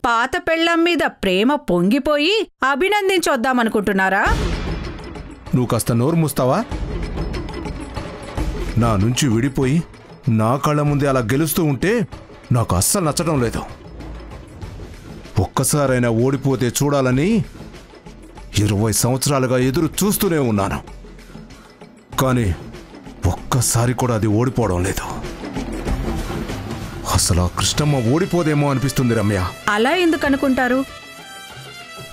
పాత పెళ్ళాం మీద ప్రేమ పొంగిపోయి అభినందించొద్దామనుకుంటున్నారా? నువ్వు కాస్త నోరు మూస్తావా? నా నుంచి విడిపోయి నా కళ్ళ ముందే అలా గెలుస్తూ ఉంటే నాకు అస్సలు నచ్చడం లేదు. ఒక్కసారైనా ఓడిపోతే చూడాలని 20 సంవత్సరాలుగా ఎదురు చూస్తూనే ఉన్నాను. కానీ ఒక్కసారి కూడా అది ఓడిపోవడం లేదు. అసలు ఆ కృష్ణమ్మ ఓడిపోదేమో అనిపిస్తుంది రమ్య. అలా ఎందుకు అనుకుంటారు?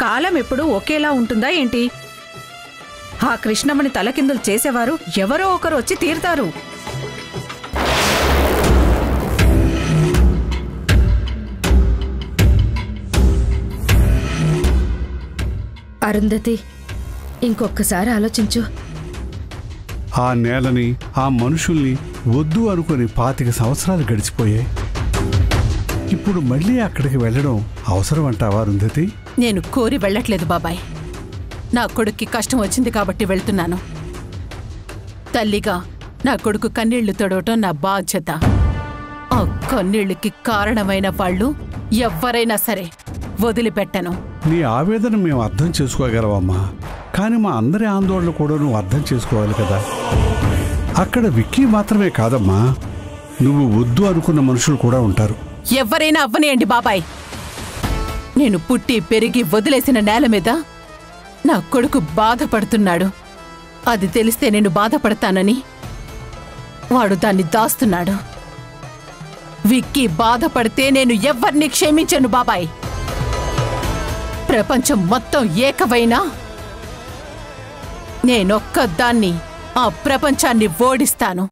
కాలం ఎప్పుడూ ఒకేలా ఉంటుందా ఏంటి? ఆ కృష్ణమ్మని తలకిందులు చేసేవారు ఎవరో ఒకరు వచ్చి తీరుతారు. అరుంధతి, ఇంకొక్కసారి ఆలోచించు. ఆ నేలని, ఆ మనుషుల్ని వద్దు అనుకుని 25 సంవత్సరాలు గడిచిపోయాయి. ఇప్పుడు మళ్ళీ అక్కడికి వెళ్ళడం అవసరం అంటావా అరుంధతి? నేను కోరి వెళ్ళట్లేదు బాబాయ్. నా కొడుక్కి కష్టం వచ్చింది కాబట్టి వెళ్తున్నాను. తల్లిగా నా కొడుకు కన్నీళ్లు తొడవటం నా బాధ్యత. ఆ కన్నీళ్ళకి కారణమైన వాళ్ళు ఎవ్వరైనా సరే వదిలిపెట్టను. నీ ఆవేదన మేము అర్థం చేసుకోగలవమ్మా. కానీ మా అందరి ఆందోళన కూడా నువ్వు అర్థం చేసుకోవాలి కదా. అక్కడ విక్కీ మాత్రమే కాదమ్మా, నువ్వు వద్దు అనుకున్న మనుషులు కూడా ఉంటారు. ఎవరైనా అవ్వనియండి బాబాయ్. నేను పుట్టి పెరిగి వదిలేసిన నేల మీద నా కొడుకు బాధపడుతున్నాడు. అది తెలిస్తే నేను బాధపడతానని వాడు దాన్ని దాస్తున్నాడు. విక్కీ బాధపడితే నేను ఎవ్వరిని క్షమించను బాబాయ్. ప్రపంచం మొత్తం ఏకమైనా నేనొక్కదాన్ని ఆ ప్రపంచాన్ని ఓడిస్తాను.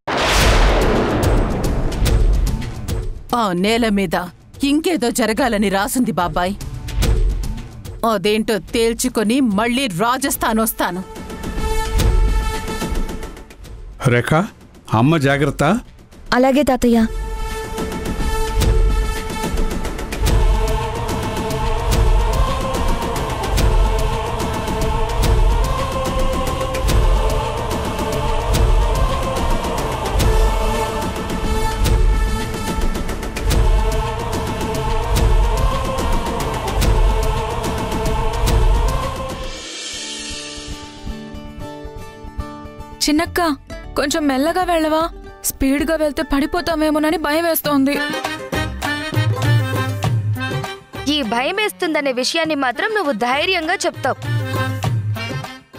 ఆ నేల మీద ఇంకేదో జరగాలని రాసుంది బాబాయ్. అదేంటో తేల్చుకొని మళ్ళీ రాజస్థాన్ వస్తాను. రేఖ, అమ్మ జాగ్రత్త. అలాగే తాతయ్య. చిన్నక్క, కొంచెం మెల్లగా వెళ్ళవా? స్పీడ్గా వెళ్తే పడిపోతామేమోనని భయం వేస్తోంది. ఈ భయం వేస్తుందనే విషయాన్ని మాత్రం నువ్వు ధైర్యంగా చెప్తావు.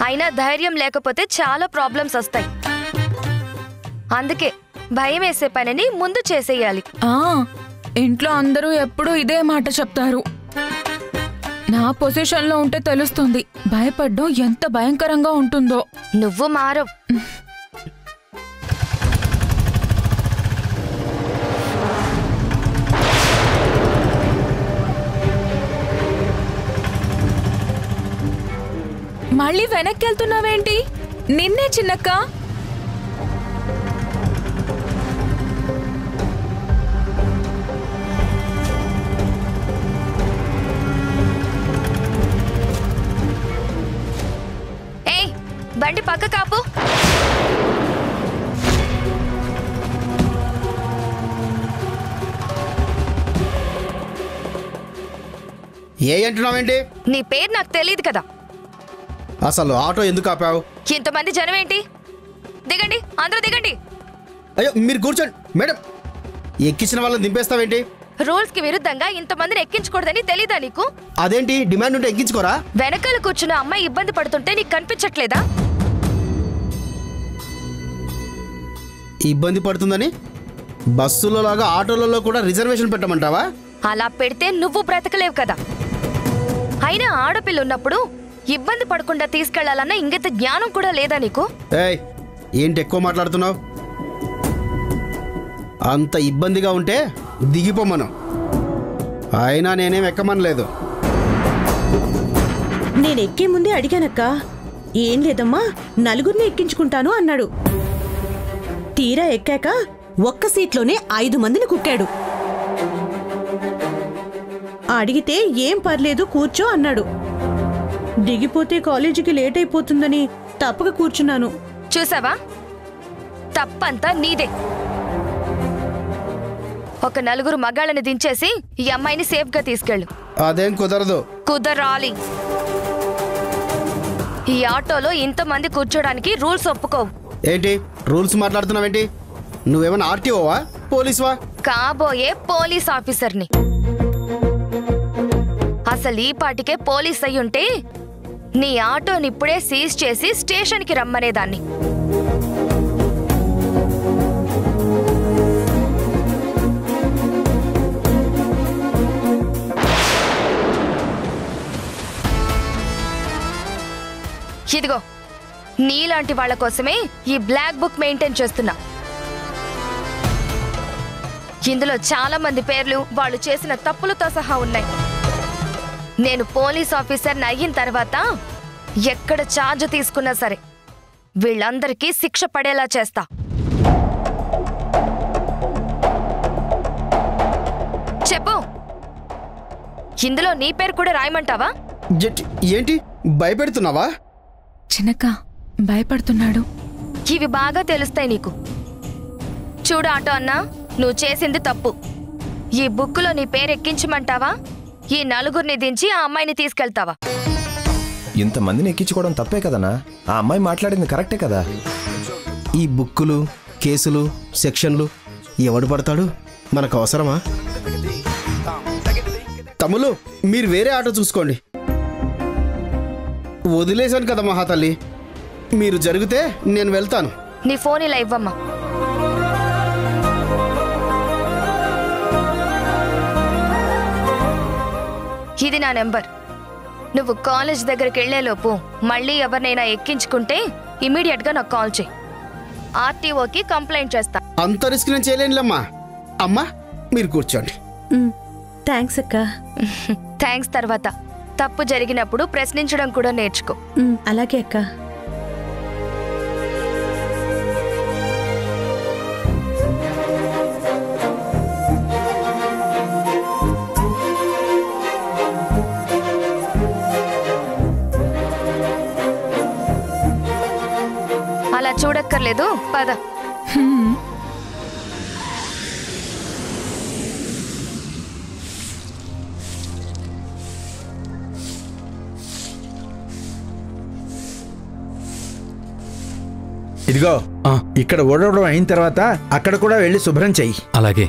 అయినా ధైర్యం లేకపోతే చాలా ప్రాబ్లమ్స్ వస్తాయి. అందుకే భయం వేసే పనిని ముందు చేసేయాలి. ఇంట్లో అందరూ ఎప్పుడూ ఇదే మాట చెప్తారు. నా పొజిషన్లో ఉంటే తెలుస్తుంది భయపడ్డం ఎంత భయంకరంగా ఉంటుందో. నువ్వు మారవ్. మళ్ళీ వెనక్కి వెళ్తున్నావేంటి? నిన్నే చిన్నక్క. బండి పక్క కాపు. ఏ అంటున్నావేంటి? నీ పేరు నాకు తెలియదు కదా. అసలు ఆటో ఎందుకు ఆపావు? ఇంతమంది జనం ఏంటి? దిగండి, అందరూ దిగండి. అయ్యో మీరు కూర్చోండి మేడం. ఎక్కించిన వాళ్ళని దింపేస్తావేంటి? రూల్స్ కి విరుద్ధంగా ఇంతమందిని ఎక్కించకూడదని తెలీదా నీకు? అదేంటి, డిమాండ్ ఉంటే ఎక్కించుకోరా? వెనకాల కూర్చున్న అమ్మాయి ఇబ్బంది పడుతుంటే నీకు కనిపించట్లేదా? ఇబ్బంది పడుతుందని బస్సులో లాగా ఆటోలలో కూడా రిజర్వేషన్ పెట్టమంటావా? అలా పెడితే నువ్వు బ్రతకలేవు కదా. అయినా ఆడపిల్ల ఉన్నప్పుడు ఇబ్బంది పడకుండా తీసుకెళ్లాలన్న ఇంగిత జ్ఞానం కూడా లేదా నీకు? ఏయ్, ఏంటి ఎక్కువ మాట్లాడుతున్నావు? అంత ఇబ్బందిగా ఉంటే దిగిపోమను. అయినా నేనేం ఎక్కమనలేదు. నేనెక్కే ముందే అడిగానక్క. ఏం లేదమ్మా, నలుగురిని ఎక్కించుకుంటాను అన్నాడు. తీరా ఎక్కాక ఒక్క సీట్లోనే 5 మందిని కుక్కాడు. అడిగితే ఏం పర్లేదు కూర్చో అన్నాడు. దిగిపోతే కాలేజీకి లేట్ అయిపోతుందని తప్పక కూర్చున్నాను. చూసావా, తప్పంతా నీదే. ఒక 4 మగాళ్ళని దించేసి ఈ అమ్మాయిని సేఫ్గా తీసుకెళ్ళు. అదేం కుదరదు. కుదరాలి. ఈ ఆటోలో ఇంతమంది కూర్చోడానికి రూల్స్ ఒప్పుకోవు. ఏంటి రూల్స్ మాట్లాడుతున్నావేంటి? నువ్వేమన్నా ఆర్టీఓవా పోలీసువా? కాబోయే పోలీస్ ఆఫీసర్ని. అసలు ఈ పాటికే పోలీస్ అయ్యుంటే నీ ఆటోని ఇప్పుడే సీజ్ చేసి స్టేషన్కి రమ్మనేదాన్ని. ఇదిగో నీలాంటి వాళ్ళ కోసమే ఈ బ్లాక్ బుక్ మెయింటైన్ చేస్తున్నా. ఇందులో చాలా మంది పేర్లు వాళ్ళు చేసిన తప్పులతో సహా ఉన్నాయి. నేను పోలీస్ ఆఫీసర్ని అయిన తర్వాత ఎక్కడ ఛార్జ్ తీసుకున్నా సరే వీళ్ళందరికీ శిక్ష పడేలా చేస్తా. చెప్పు, ఇందులో నీ పేరు కూడా రాయమంటావా? ఏంటి భయపెడుతున్నావా? చిన్నక్క భయపడుతున్నాడు. ఇవి బాగా తెలుస్తాయి నీకు. చూడు ఆటో అన్నా, నువ్వు చేసింది తప్పు. ఈ బుక్కులో నీ పేరు ఎక్కించమంటావా? ఈ నలుగురిని దించి ఆ అమ్మాయిని తీసుకెళ్తావా? ఇంతమందిని ఎక్కించుకోవడం తప్పే కదనా? ఆ అమ్మాయి మాట్లాడింది కరెక్టే కదా. ఈ బుక్కులు, కేసులు, సెక్షన్లు ఎవడు పడతాడు? మనకు అవసరమా? తమ్ములు, మీరు వేరే ఆటో చూసుకోండి. వదిలేశాను కదా మహాతల్లి, మీరు జరిగితే నేను వెళ్తాను. నీ ఫోన్ ఇలా ఇవ్వమ్మా. ఇది నా నెంబర్. నువ్వు కాలేజ్ దగ్గరికి వెళ్లేలోపు మళ్ళీ ఎవరినైనా ఎక్కించుకుంటే ఇమీడియట్ గా నాకు కాల్ చేయి. ఆర్టీఓకి కంప్లైంట్ చేస్తా. అంత రిస్క్ నేను చేయలేనులేమ్మా. అమ్మా మీరు కూర్చోండి. థ్యాంక్స్ అక్క. థ్యాంక్స్ తర్వాత. తప్పు జరిగినప్పుడు ప్రశ్నించడం కూడా నేర్చుకో. అలాగే అక్క. అలా చూడక్కర్లేదు, పద. ఇదిగో ఇక్కడ ఓడవడం అయిన తర్వాత అక్కడ కూడా వెళ్ళి శుభ్రం చెయ్యి. అలాగే.